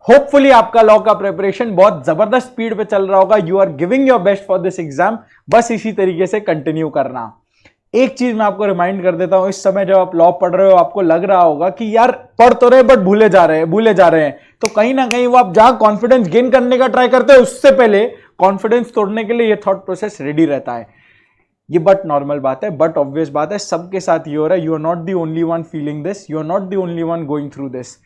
Hopefully आपका law का preparation बहुत जबरदस्त स्पीड पे चल रहा होगा। You are giving your best for this exam. बस इसी तरीके से कंटिन्यू करना। एक चीज मैं आपको रिमाइंड कर देता हूं, इस समय जब आप लॉ पढ़ रहे हो आपको लग रहा होगा कि यार पढ़ तो रहे बट भूले जा रहे हैं, तो कहीं ना कहीं वो आप जहां कॉन्फिडेंस गेन करने का ट्राई करते हो उससे पहले कॉन्फिडेंस तोड़ने के लिए ये थॉट प्रोसेस रेडी रहता है। ये बट नॉर्मल बात है, बट ऑब्वियस बात है, सबके साथ ये हो रहा है। You are not the only one feeling this, you are not the only one going through this.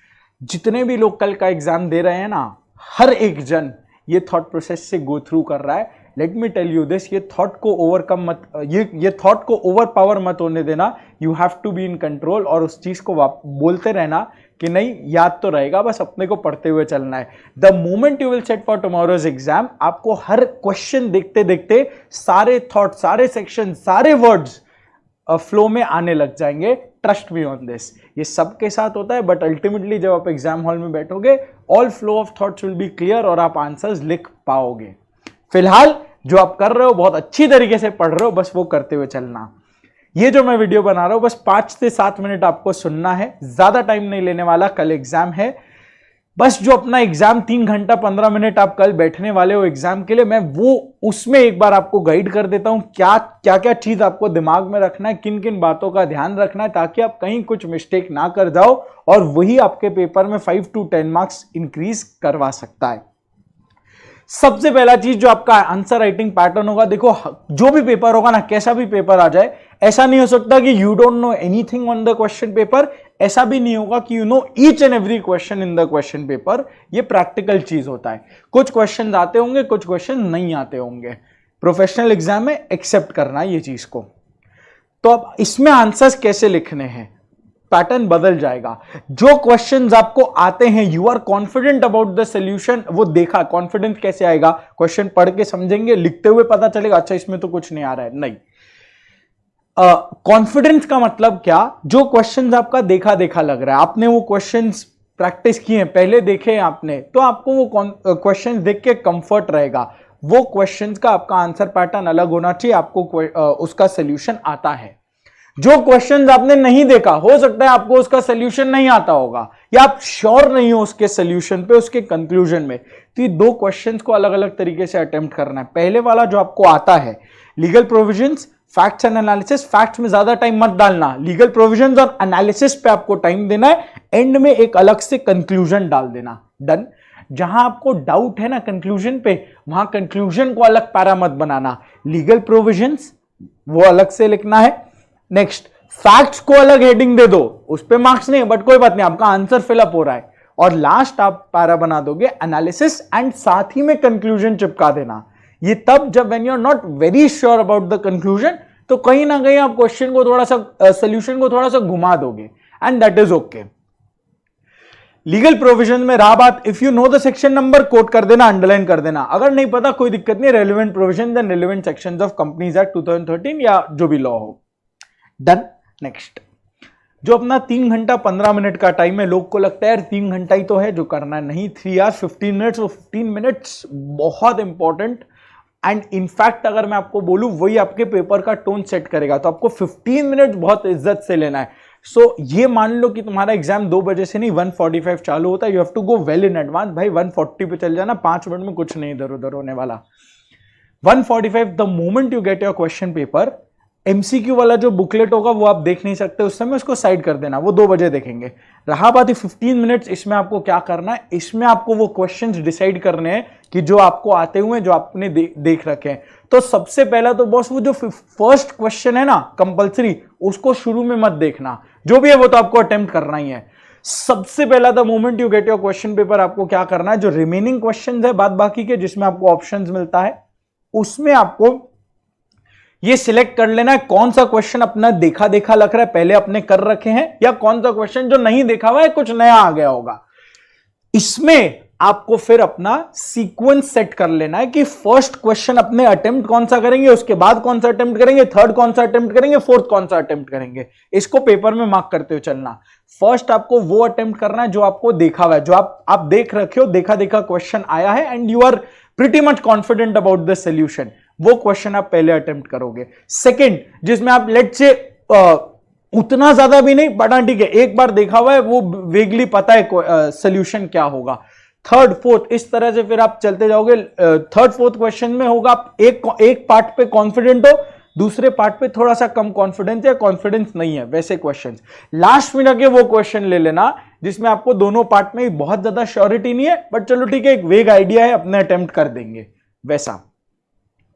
जितने भी लोग कल का एग्जाम दे रहे हैं ना, हर एक जन ये थॉट प्रोसेस से गो थ्रू कर रहा है। Let me tell you this, ये थॉट को ओवरकम मत, ये थॉट को ओवर पावर मत होने देना। You have to be in control और उस चीज को बोलते रहना कि नहीं याद तो रहेगा, बस अपने को पढ़ते हुए चलना है। The moment you will set for tomorrow's exam, आपको हर क्वेश्चन देखते देखते सारे थॉट, सारे सेक्शन, सारे वर्ड्स फ्लो में आने लग जाएंगे। Trust me on this. ये सबके साथ होता है, बट अल्टीमेटली जब आप एग्जाम हॉल में बैठोगे all flow of thoughts will be clear और आप आंसर्स लिख पाओगे। फिलहाल जो आप कर रहे हो बहुत अच्छी तरीके से पढ़ रहे हो, बस वो करते हुए चलना। ये जो मैं वीडियो बना रहा हूं बस 5 से 7 मिनट आपको सुनना है, ज्यादा टाइम नहीं लेने वाला। कल एग्जाम है, बस जो अपना एग्जाम 3 घंटा 15 मिनट आप कल बैठने वाले हो एग्जाम के लिए, मैं वो उसमें एक बार आपको गाइड कर देता हूं क्या क्या चीज आपको दिमाग में रखना है, किन किन बातों का ध्यान रखना है, ताकि आप कहीं कुछ मिस्टेक ना कर जाओ और वही आपके पेपर में 5 to 10 मार्क्स इंक्रीज करवा सकता है। सबसे पहला चीज जो आपका आंसर राइटिंग पैटर्न होगा, देखो जो भी पेपर होगा ना, कैसा भी पेपर आ जाए, ऐसा नहीं हो सकता कि you don't know anything on the question paper, ऐसा भी नहीं होगा कि you know each and every question in the question paper. ये प्रैक्टिकल चीज होता है, कुछ क्वेश्चन आते होंगे, कुछ क्वेश्चन नहीं आते होंगे। प्रोफेशनल एग्जाम में एक्सेप्ट करना है ये चीज को। तो अब इसमें आंसर्स कैसे लिखने हैं, पैटर्न बदल जाएगा। जो क्वेश्चंस आपको आते हैं, you are confident about the solution, वो देखा। कॉन्फिडेंस कैसे आएगा, क्वेश्चन पढ़ के समझेंगे, लिखते हुए पता चलेगा अच्छा इसमें तो कुछ नहीं आ रहा है, नहीं। कॉन्फिडेंस का मतलब क्या, जो क्वेश्चंस आपका देखा देखा लग रहा है, आपने वो क्वेश्चंस प्रैक्टिस किए हैं, पहले देखे हैं आपने, तो आपको वो क्वेश्चंस देख के कंफर्ट रहेगा। वो क्वेश्चंस का आपका आंसर पैटर्न अलग होना चाहिए, आपको उसका सोल्यूशन आता है। जो क्वेश्चंस आपने नहीं देखा, हो सकता है आपको उसका सोल्यूशन नहीं आता होगा, या आप श्योर नहीं हो उसके सोल्यूशन पे, उसके कंक्लूजन में, तो ये 2 क्वेश्चंस को अलग अलग तरीके से अटेम्प्ट करना है। पहले वाला जो आपको आता है, legal provisions, facts and analysis, facts में ज्यादा टाइम मत डालना, लीगल प्रोविजंस और एनालिसिस पे आपको टाइम देना है, एंड में एक अलग से कंक्लूजन डाल देना। डन। जहां आपको डाउट है ना कंक्लूजन पे, वहां कंक्लूजन को अलग पैरा मत बनाना, लीगल प्रोविजंस वो अलग से लिखना है। नेक्स्ट, फैक्ट्स को अलग हेडिंग दे दो, उस पे मार्क्स नहीं, बट कोई बात नहीं, आपका आंसर फिलअप हो रहा है। और लास्ट आप पैरा बना दोगे एनालिसिस, एंड साथ ही में कंक्लूजन चिपका देना। ये तब जब when you are not very sure about the conclusion, तो कहीं ना कहीं आप क्वेश्चन को थोड़ा सा, सोल्यूशन को थोड़ा सा घुमा दोगे, and that is okay. Legal provision में रहा बात, if you know the section number quote कर देना, अंडरलाइन कर देना, अगर नहीं पता कोई दिक्कत नहीं, relevant provision and relevant sections of companies act 2013 या जो भी लॉ हो। डन। नेक्स्ट, जो अपना 3 घंटा 15 मिनट का टाइम है, लोग को लगता है यार 3 घंटा ही तो है, जो करना नहीं, 3 hours 15 minutes, वो 15 मिनट्स बहुत इंपॉर्टेंट, एंड इनफैक्ट अगर मैं आपको बोलूं वही आपके पेपर का टोन सेट करेगा, तो आपको 15 मिनट बहुत इज्जत से लेना है। सो ये मान लो कि तुम्हारा एग्जाम 2 बजे से नहीं 1:45 चालू होता है, you have to go well in advance, भाई 1:40 पे चल जाना, 5 मिनट में कुछ नहीं इधर उधर होने वाला। 1:45 the moment you get your question paper, MCQ वाला जो बुकलेट होगा वो आप देख नहीं सकते उस समय, उसको साइड कर देना, वो 2 बजे देखेंगे। रहा बात 15 मिनट्स, इसमें आपको क्या करना है, इसमें आपको वो क्वेश्चंस डिसाइड करने हैं कि जो आपको आते हुए, जो आपने देख रखे हैं। तो सबसे पहला तो बॉस वो जो फर्स्ट क्वेश्चन है ना कंपल्सरी, उसको शुरू में मत देखना, जो भी है वो तो आपको अटेम्प्ट करना ही है। सबसे पहला the moment you get your question paper, आपको क्या करना है, जो रिमेनिंग क्वेश्चंस है बाद बाकी के, जिसमें आपको ऑप्शंस मिलता है, उसमें आपको ये सिलेक्ट कर लेना है कौन सा क्वेश्चन अपना देखा देखा लग रहा है, पहले अपने कर रखे हैं, या कौन सा क्वेश्चन जो नहीं देखा हुआ है, कुछ नया आ गया होगा। इसमें आपको फिर अपना सीक्वेंस सेट कर लेना है कि फर्स्ट क्वेश्चन अपने अटेम्प्ट कौन सा करेंगे, उसके बाद कौन सा अटेम्प्ट करेंगे, थर्ड कौन सा अटेम्प्ट करेंगे, फोर्थ कौन सा अटेम्प्ट करेंगे। इसको पेपर में मार्क करते हुए चलना। फर्स्ट आपको वो अटेम्प्ट करना है जो आपको देखा हुआ है, जो आप देख रखे हो, देखा देखा क्वेश्चन आया है, and you are pretty much confident about the solution, वो क्वेश्चन आप पहले अटेम्प्ट करोगे। सेकेंड, जिसमें आप लेट से उतना ज्यादा भी नहीं, बट ठीक है एक बार देखा हुआ है, वो वेगली पता है सोल्यूशन क्या होगा। थर्ड फोर्थ, इस तरह से फिर आप चलते जाओगे। थर्ड फोर्थ क्वेश्चन में होगा आप एक पार्ट पे कॉन्फिडेंट हो, दूसरे पार्ट पे थोड़ा सा कम कॉन्फिडेंस या कॉन्फिडेंस नहीं है, वैसे क्वेश्चंस। लास्ट में जाके वो क्वेश्चन ले लेना जिसमें आपको दोनों पार्ट में बहुत ज्यादा श्योरिटी नहीं है, बट चलो ठीक है, एक वेग आइडिया है, अपने अटेम्प्ट कर देंगे वैसा।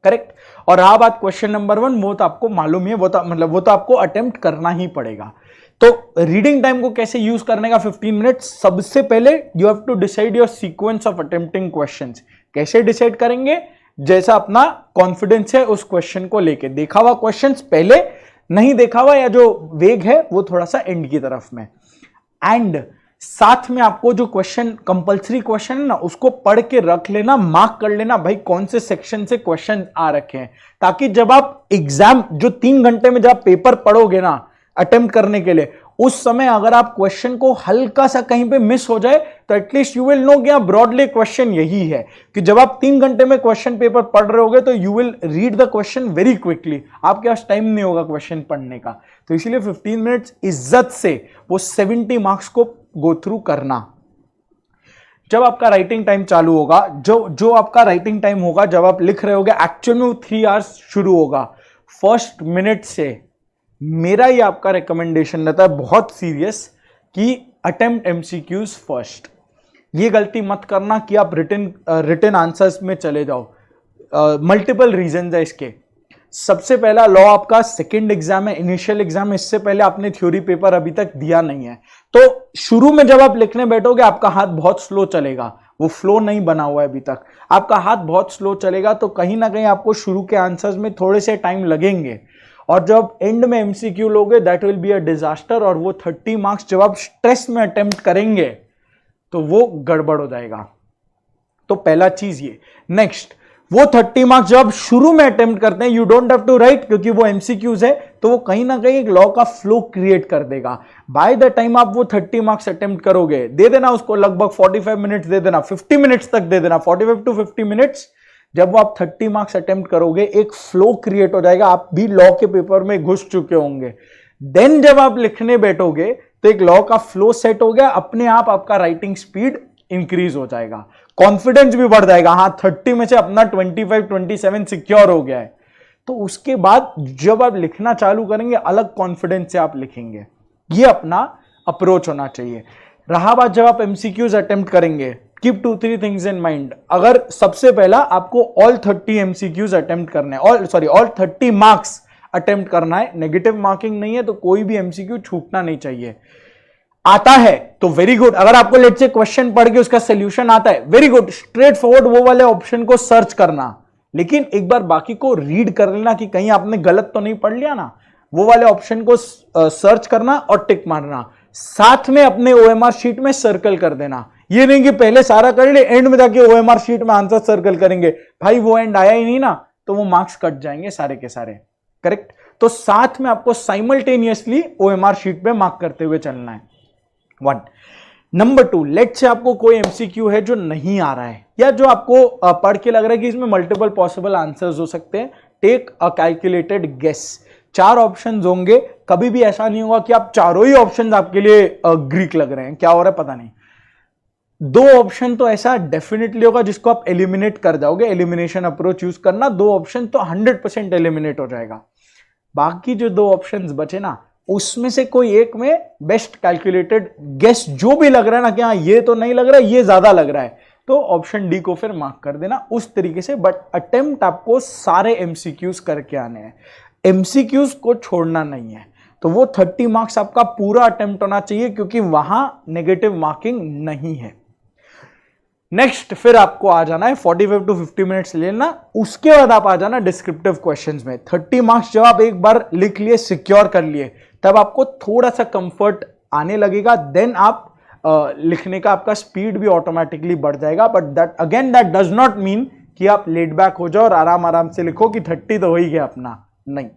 करेक्ट। और रहा बात क्वेश्चन नंबर 1, वो तो आपको मालूम है, वो तो आपको अटेम्प्ट करना ही पड़ेगा। तो रीडिंग टाइम को कैसे यूज करने का 15 मिनट्स, सबसे पहले you have to decide your sequence of attempting questions. कैसे डिसाइड करेंगे? जैसा अपना कॉन्फिडेंस है उस क्वेश्चन को लेके, देखा हुआ क्वेश्चंस पहले, नहीं देखा हुआ या जो वेग है वो थोड़ा सा एंड की तरफ में। एंड साथ में आपको जो क्वेश्चन, कंपल्सरी क्वेश्चन है ना, उसको पढ़ के रख लेना, मार्क कर लेना भाई कौन से सेक्शन से क्वेश्चन आ रखे हैं, ताकि जब आप एग्जाम, जो 3 घंटे में जब आप पेपर पढ़ोगे ना अटेम्प्ट करने के लिए, उस समय अगर आप क्वेश्चन को हल्का सा कहीं पे मिस हो जाए तो एटलीस्ट यू विल नो कि ब्रॉडली क्वेश्चन यही है, कि जब आप 3 घंटे में क्वेश्चन पेपर पढ़ रहे होगे तो you will read the question very quickly, आपके पास टाइम नहीं होगा क्वेश्चन पढ़ने का। तो इसीलिए 15 मिनट्स इज्जत से वो 70 मार्क्स को गो थ्रू करना। जब आपका राइटिंग टाइम चालू होगा, जो आपका राइटिंग टाइम होगा जब आप लिख रहे होगे, एक्चुअल में वो 3 आवर्स शुरू होगा। फर्स्ट मिनट से मेरा ही आपका रिकमेंडेशन रहता है बहुत सीरियस, कि अटेम्प्ट एमसीक्यूज फर्स्ट। ये गलती मत करना कि आप रिटन आंसर्स में चले जाओ। मल्टीपल रीजन है इसके। सबसे पहला, लॉ आपका सेकंड एग्जाम है, इनिशियल एग्जाम है, इससे पहले आपने थ्योरी पेपर अभी तक दिया नहीं है, तो शुरू में जब आप लिखने बैठोगे आपका हाथ बहुत स्लो चलेगा, वो फ्लो नहीं बना हुआ है अभी तक, आपका हाथ बहुत स्लो चलेगा, तो कहीं ना कहीं आपको शुरू के आंसर्स में थोड़े से टाइम लगेंगे, और जब एंड में एमसीक्यू लोगे that will be a disaster, और वो 30 मार्क्स जब आप स्ट्रेस में अटेम्प्ट करेंगे तो वो गड़बड़ हो जाएगा। तो पहला चीज ये। नेक्स्ट, वो 30 मार्क्स जब शुरू में अटेम्प्ट करते हैं, you don't have to write, क्योंकि वो एमसीक्यूज है, तो वो कहीं ना कहीं एक लॉ का फ्लो क्रिएट कर देगा। बाय द टाइम आप वो 30 मार्क्स अटेम्प्ट करोगे, दे देना उसको लगभग 45 मिनट्स दे देना, 50 मिनट्स तक दे देना, 45 टू 50 मिनट्स। जब वो आप 30 मार्क्स अटेम्प्ट करोगे, एक फ्लो क्रिएट हो जाएगा, आप भी लॉ के पेपर में घुस चुके होंगे। देन जब आप लिखने बैठोगे तो एक लॉ का फ्लो सेट हो गया, अपने आप आपका राइटिंग स्पीड इंक्रीज हो जाएगा, कॉन्फिडेंस भी बढ़ जाएगा। हाँ, 30 में से अपना 25-27 सिक्योर हो गया है, तो उसके बाद जब आप लिखना चालू करेंगे अलग कॉन्फिडेंस से आप लिखेंगे। ये अपना अप्रोच होना चाहिए। रहा बात जब आप एमसीक्यूज अटेम्प्ट करेंगे, कीप 2-3 थिंग्स इन माइंड। अगर सबसे पहला आपको ऑल 30 एमसीक्यूज अटेम्प्ट करना है, ऑल 30 मार्क्स अटेम्प्ट करना है, नेगेटिव मार्किंग नहीं है, तो कोई भी एमसीक्यू छूटना नहीं चाहिए। आता है तो वेरी गुड, अगर आपको लेट से क्वेश्चन पढ़ के उसका सोल्यूशन आता है, वेरी गुड, स्ट्रेट फॉरवर्ड वो वाले ऑप्शन को सर्च करना, लेकिन एक बार बाकी को रीड कर लेना कि कहीं आपने गलत तो नहीं पढ़ लिया ना, वो वाले ऑप्शन को सर्च करना और टिक मारना। साथ में अपने ओएमआर शीट में सर्कल कर देना, ये नहीं कि पहले सारा कर ले, एंड में जाके ओएमआर शीट में आंसर सर्कल करेंगे, भाई वो एंड आया ही नहीं ना, तो वो मार्क्स कट जाएंगे सारे के सारे। करेक्ट। तो साथ में आपको साइमल्टेनियसली ओएमआर शीट पे मार्क करते हुए चलना है। 1 नंबर 2, लेट से आपको कोई एमसीक्यू है जो नहीं आ रहा है, या जो आपको पढ़ के लग रहा है कि इसमें मल्टीपल पॉसिबल आंसर्स हो सकते हैं, take a calculated guess. 4 options होंगे, कभी भी ऐसा नहीं होगा कि आप चारों ही ऑप्शंस आपके लिए ग्रीक लग रहे हैं, क्या हो रहा है पता नहीं। 2 ऑप्शन तो ऐसा डेफिनेटली होगा जिसको आप एलिमिनेट कर जाओगे, एलिमिनेशन अप्रोच यूज करना, 2 ऑप्शन तो 100% एलिमिनेट हो जाएगा। बाकी जो 2 ऑप्शंस बचे ना, उसमें से कोई एक में बेस्ट कैलकुलेटेड गेस जो भी लग रहा है ना कि हाँ ये तो नहीं लग रहा है, ये ज्यादा लग रहा है, तो ऑप्शन डी को फिर मार्क कर देना उस तरीके से। बट अटेम्प्ट आपको सारे एमसीक्यूज करके आने हैं, एमसीक्यूज को छोड़ना नहीं है। तो वो 30 मार्क्स आपका पूरा अटेम्प्ट होना चाहिए, क्योंकि वहां नेगेटिव मार्किंग नहीं है। नेक्स्ट फिर आपको आ जाना है 45 टू 50 मिनट्स लेना, उसके बाद आप आ जाना डिस्क्रिप्टिव क्वेश्चंस में। 30 मार्क्स जब आप एक बार लिख लिए, सिक्योर कर लिए, तब आपको थोड़ा सा कंफर्ट आने लगेगा, देन आप लिखने का आपका स्पीड भी ऑटोमेटिकली बढ़ जाएगा। But that does not mean कि आप लेट बैक हो जाओ और आराम आराम से लिखो कि 30 तो हो ही गया अपना, नहीं।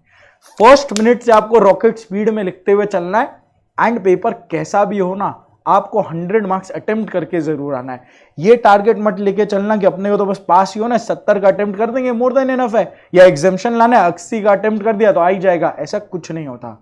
फर्स्ट मिनट से आपको रॉकेट स्पीड में लिखते हुए चलना है, एंड पेपर कैसा भी हो ना, आपको 100 मार्क्स अटेम्प्ट करके जरूर आना है। ये टारगेट मत लेके चलना कि अपने को तो बस पास ही हो ना, 70 का अटेम्प्ट कर देंगे मोर देन इनफ है, या एग्जामिशन लाना है 80 का अटेम्प्ट कर दिया तो आ ही जाएगा, ऐसा कुछ नहीं होता।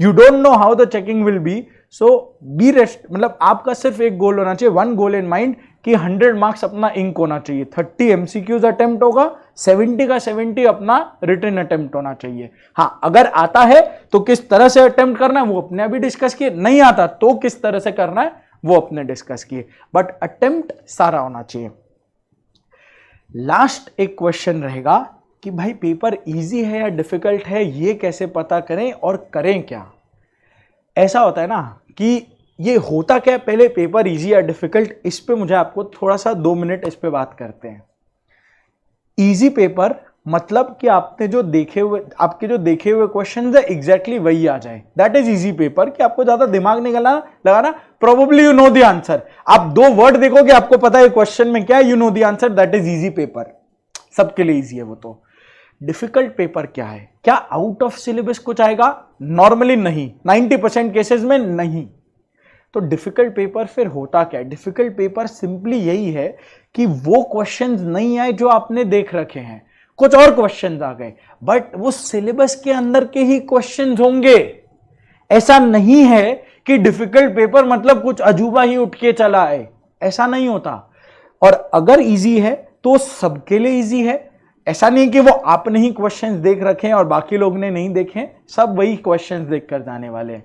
You don't know how the checking will be, so be rest, मतलब आपका सिर्फ एक गोल होना चाहिए, वन गोल इन माइंड कि 100 मार्क्स अपना इंक होना चाहिए, 30 एमसीक्यूज अटेम्प्ट होगा, 70 का 70 अपना रिटन अटेम्प्ट होना चाहिए। हाँ, अगर आता है तो किस तरह से अटेम्प्ट करना है वो अपने अभी डिस्कस किए, नहीं आता तो किस तरह से करना है वो अपने डिस्कस किए, बट अटेम्प्ट सारा होना चाहिए। लास्ट एक क्वेश्चन रहेगा कि भाई पेपर इजी है या डिफिकल्ट है, ये कैसे पता करें और करें क्या। ऐसा होता है ना कि ये होता क्या, पहले पेपर इजी या डिफिकल्ट, इस पे मुझे आपको थोड़ा सा 2 मिनट इस पे बात करते हैं। इजी पेपर मतलब कि आपने जो देखे हुए, आपके जो देखे हुए क्वेश्चन है एग्जैक्टली वही आ जाए, दैट इज इजी पेपर, कि आपको ज्यादा दिमाग नहीं लगाना, probably you know the answer, आप 2 वर्ड देखोगे आपको पता है क्वेश्चन में क्या है, you know the answer, that is easy paper, सबके लिए इजी है वो। तो डिफिकल्ट पेपर क्या है, क्या आउट ऑफ सिलेबस कुछ आएगा? नॉर्मली नहीं, 90% केसेस में नहीं। तो डिफिकल्ट पेपर फिर होता क्या है? डिफिकल्ट पेपर सिंपली यही है कि वो क्वेश्चंस नहीं आए जो आपने देख रखे हैं, कुछ और क्वेश्चंस आ गए, बट वो सिलेबस के अंदर के ही क्वेश्चंस होंगे। ऐसा नहीं है कि डिफिकल्ट पेपर मतलब कुछ अजूबा ही उठ के चला आए, ऐसा नहीं होता। और अगर इजी है तो सबके लिए इजी है, ऐसा नहीं कि वो आपने ही क्वेश्चंस देख रखे हैं और बाकी लोग ने नहीं देखे, सब वही क्वेश्चंस देखकर जाने वाले हैं,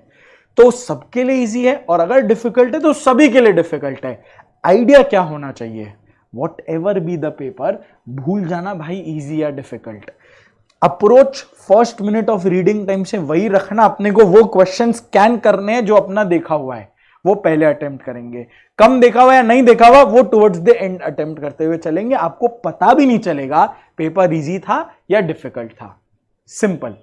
तो सबके लिए इजी है। और अगर डिफिकल्ट है तो सभी के लिए डिफिकल्ट है। आइडिया क्या होना चाहिए? What ever be the paper, भूल जाना भाई इजी या difficult. Approach first minute of reading time से वही रखना, अपने को वो क्वेश्चन स्कैन करने हैं जो अपना देखा हुआ है, वो पहले अटेम्प्ट करेंगे, कम देखा हुआ या नहीं देखा हुआ वो टुवर्ड्स द एंड अटेम्प्ट करते हुए चलेंगे, आपको पता भी नहीं चलेगा पेपर इजी था या डिफिकल्ट था। सिंपल,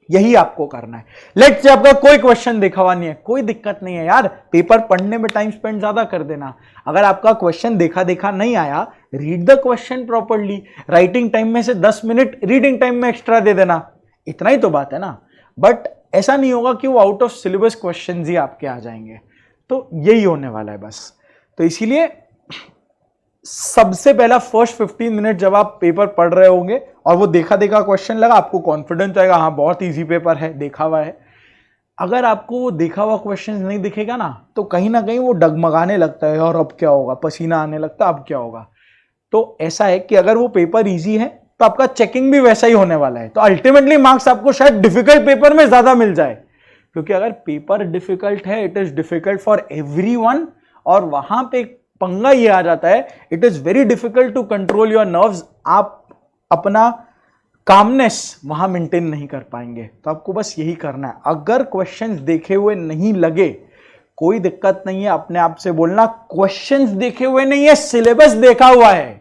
यही आपको करना है। लेट्स से आपका कोई क्वेश्चन देखा हुआ नहीं है, कोई दिक्कत नहीं है यार, पेपर पढ़ने में टाइम स्पेंड ज्यादा कर देना। अगर आपका क्वेश्चन देखा नहीं आया, read the question properly, writing time में से 10 मिनट रीडिंग टाइम में एक्स्ट्रा दे देना, इतना ही तो बात है ना। बट ऐसा नहीं होगा कि वो आउट ऑफ सिलेबस क्वेश्चन ही आपके आ जाएंगे, तो यही होने वाला है बस। तो इसीलिए सबसे पहला फर्स्ट 15 मिनट जब आप पेपर पढ़ रहे होंगे और वो देखा क्वेश्चन लगा, आपको कॉन्फिडेंस आएगा, हाँ बहुत इजी पेपर है, देखा हुआ है। अगर आपको वो देखा हुआ क्वेश्चन नहीं दिखेगा ना, तो कहीं ना कहीं वो डगमगाने लगता है और अब क्या होगा, पसीना आने लगता है, अब क्या होगा। तो ऐसा है कि अगर वो पेपर ईजी है तो आपका चेकिंग भी वैसा ही होने वाला है, तो अल्टीमेटली मार्क्स आपको शायद डिफिकल्ट पेपर में ज्यादा मिल जाए, क्योंकि अगर पेपर डिफिकल्ट है, it is difficult for everyone, और वहां पे पंगा ये आ जाता है, it is very difficult to control your nerves, आप अपना कामनेस वहां मेंटेन नहीं कर पाएंगे। तो आपको बस यही करना है, अगर क्वेश्चंस देखे हुए नहीं लगे कोई दिक्कत नहीं है, अपने आप से बोलना क्वेश्चंस देखे हुए नहीं है, सिलेबस देखा हुआ है,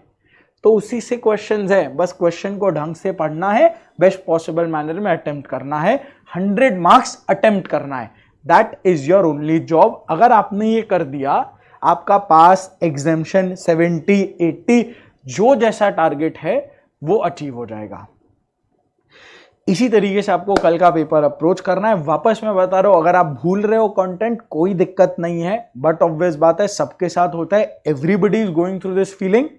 तो उसी से क्वेश्चंस है, बस क्वेश्चन को ढंग से पढ़ना है, बेस्ट पॉसिबल मैनर में अटेम्प्ट करना है, 100 मार्क्स अटेम्प्ट करना है, that is your only job. अगर आपने ये कर दिया, आपका पास, एग्जामिशन, 70, 80 जो जैसा टारगेट है वो अचीव हो जाएगा। इसी तरीके से आपको कल का पेपर अप्रोच करना है। वापस मैं बता रहा हूं, अगर आप भूल रहे हो कंटेंट कोई दिक्कत नहीं है, बट ऑब्वियस बात है सबके साथ होता है, everybody is going through this feeling.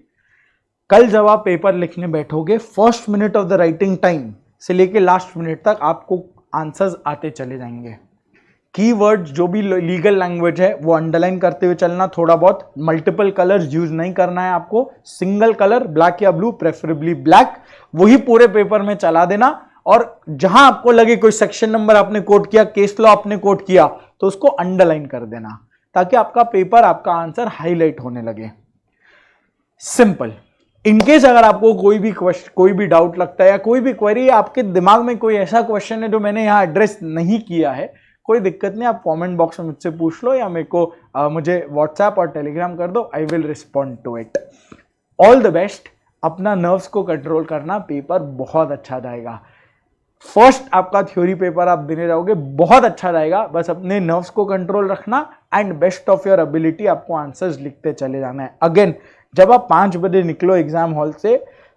कल जब आप पेपर लिखने बैठोगे, first minute of the writing time से लेके लास्ट मिनट तक आपको आंसर्स आते चले जाएंगे। कीवर्ड्स जो भी लीगल लैंग्वेज है वो अंडरलाइन करते हुए चलना, थोड़ा बहुत मल्टीपल कलर्स यूज नहीं करना है आपको, सिंगल कलर ब्लैक या ब्लू, प्रेफरेबली ब्लैक, वही पूरे पेपर में चला देना। और जहां आपको लगे कोई सेक्शन नंबर आपने कोट किया, केस लॉ आपने कोट किया, तो उसको अंडरलाइन कर देना, ताकि आपका पेपर, आपका आंसर हाईलाइट होने लगे। सिंपल। इनकेस अगर आपको कोई भी डाउट लगता है या कोई भी क्वेरी, आपके दिमाग में कोई ऐसा क्वेश्चन है जो मैंने यहां एड्रेस नहीं किया है, कोई दिक्कत नहीं, आप कमेंट बॉक्स में मुझसे पूछ लो, या मेरे को मुझे व्हाट्सएप और टेलीग्राम कर दो, I will respond to it. All the best. अपना नर्व्स को कंट्रोल करना, पेपर बहुत अच्छा जाएगा। फर्स्ट आपका थ्योरी पेपर आप देने जाओगे, बहुत अच्छा रहेगा, बस अपने नर्व्स को कंट्रोल रखना and best of your ability आपको आंसर्स लिखते चले जाना है। अगेन, जब आप 5 बजे निकलो एग्जाम हॉल से,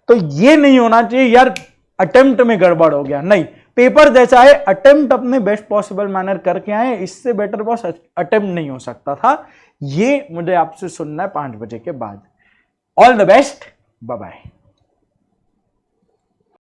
तो ये नहीं होना चाहिए यार अटेम्प्ट में गड़बड़ हो गया, नहीं, पेपर जैसा है, अटेम्प्ट अपने बेस्ट पॉसिबल मैनर करके आए, इससे बेटर बॉस अटेम्प्ट नहीं हो सकता था। ये मुझे आपसे सुनना है 5 बजे के बाद। All the best, bye bye.